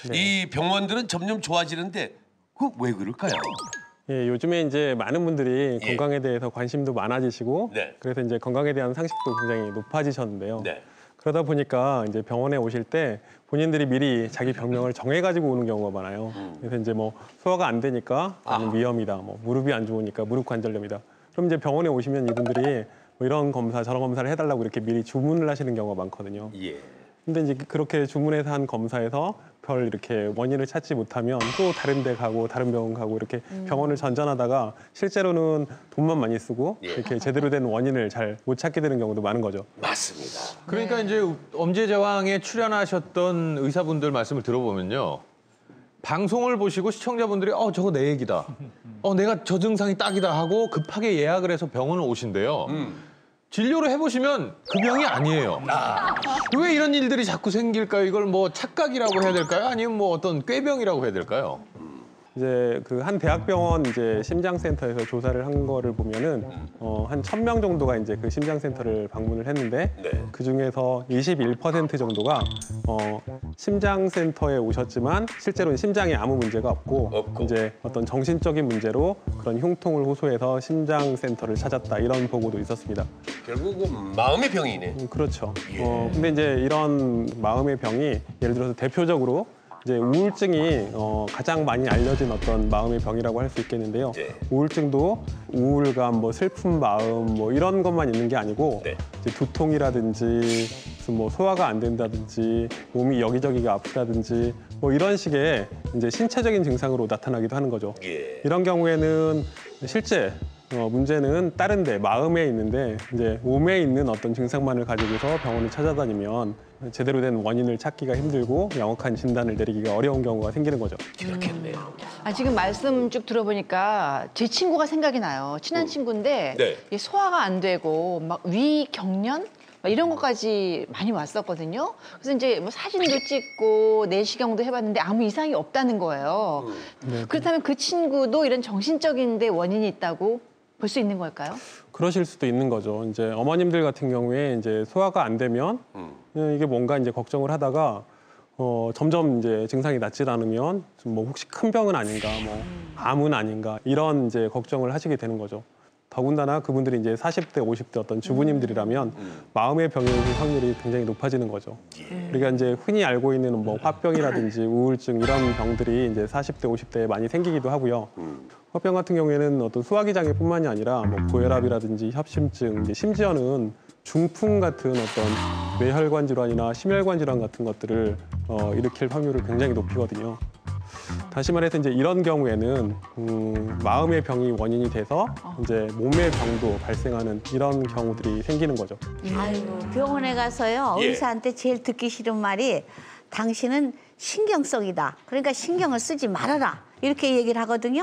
네. 이 병원들은 점점 좋아지는데 그 왜 그럴까요? 예, 요즘에 이제 많은 분들이 예. 건강에 대해서 관심도 많아지시고 네. 그래서 이제 건강에 대한 상식도 굉장히 높아지셨는데요. 네. 그러다 보니까 이제 병원에 오실 때 본인들이 미리 자기 병명을 정해가지고 오는 경우가 많아요. 그래서 이제 뭐 소화가 안 되니까 나는 위염이다, 뭐 무릎이 안 좋으니까 무릎 관절염이다. 그럼 이제 병원에 오시면 이분들이 뭐 이런 검사 저런 검사를 해달라고 이렇게 미리 주문을 하시는 경우가 많거든요. 예. 근데 이제 그렇게 주문해서 한 검사에서 별 이렇게 원인을 찾지 못하면 또 다른 데 가고 다른 병원 가고 이렇게 병원을 전전하다가 실제로는 돈만 많이 쓰고 예. 이렇게 제대로 된 원인을 잘 못 찾게 되는 경우도 많은 거죠. 맞습니다. 그러니까 이제 엄지제왕에 출연하셨던 의사분들 말씀을 들어보면요. 방송을 보시고 시청자분들이 저거 내 얘기다. 내가 저 증상이 딱이다 하고 급하게 예약을 해서 병원을 오신대요. 진료를 해보시면 그 병이 아니에요. 왜 이런 일들이 자꾸 생길까요? 이걸 뭐 착각이라고 해야 될까요? 아니면 뭐 어떤 꾀병이라고 해야 될까요? 이제 그 한 대학병원 이제 심장센터에서 조사를 한 거를 보면은 한 1,000명 정도가 이제 그 심장센터를 방문을 했는데 네. 그 중에서 21% 정도가 심장센터에 오셨지만 실제로는 심장에 아무 문제가 없고 이제 어떤 정신적인 문제로 그런 흉통을 호소해서 심장센터를 찾았다 이런 보고도 있었습니다. 결국은 마음의 병이네. 그렇죠. 예. 근데 이제 이런 마음의 병이 예를 들어서 대표적으로 이제 우울증이 가장 많이 알려진 어떤 마음의 병이라고 할 수 있겠는데요. 네. 우울증도 우울감, 뭐 슬픈 마음, 뭐 이런 것만 있는 게 아니고 네. 이제 두통이라든지 무슨 뭐 소화가 안 된다든지 몸이 여기저기가 아프다든지 뭐 이런 식의 이제 신체적인 증상으로 나타나기도 하는 거죠. 예. 이런 경우에는 실제 문제는 다른데 마음에 있는데 이제 몸에 있는 어떤 증상만을 가지고서 병원을 찾아다니면 제대로 된 원인을 찾기가 힘들고 명확한 진단을 내리기가 어려운 경우가 생기는 거죠. 그렇겠네요. 지금 말씀 쭉 들어보니까 제 친구가 생각이 나요. 친한 친구인데 네. 이게 소화가 안 되고 막 위 경련 막 이런 것까지 많이 왔었거든요. 그래서 이제 뭐 사진도 찍고 내시경도 해봤는데 아무 이상이 없다는 거예요. 그렇다면 그 친구도 이런 정신적인 데 원인이 있다고 볼 수 있는 걸까요? 그러실 수도 있는 거죠. 이제 어머님들 같은 경우에 이제 소화가 안 되면 이게 뭔가 이제 걱정을 하다가 점점 이제 증상이 낫질 않으면 뭐 혹시 큰 병은 아닌가, 뭐 암은 아닌가 이런 이제 걱정을 하시게 되는 거죠. 더군다나 그분들이 이제 40대, 50대 어떤 주부님들이라면 마음의 병이 올 확률이 굉장히 높아지는 거죠. 우리가 이제 흔히 알고 있는 뭐 화병이라든지 우울증 이런 병들이 이제 40대, 50대에 많이 생기기도 하고요. 화병 같은 경우에는 어떤 소화기 장애뿐만이 아니라 뭐 고혈압이라든지 협심증, 이제 심지어는 중풍 같은 어떤 뇌혈관 질환이나 심혈관 질환 같은 것들을 일으킬 확률을 굉장히 높이거든요. 다시 말해서 이제 이런 경우에는 마음의 병이 원인이 돼서 이제 몸의 병도 발생하는 이런 경우들이 생기는 거죠. 아이고, 병원에 가서요. 예. 의사한테 제일 듣기 싫은 말이 당신은 신경성이다. 그러니까 신경을 쓰지 말아라. 이렇게 얘기를 하거든요.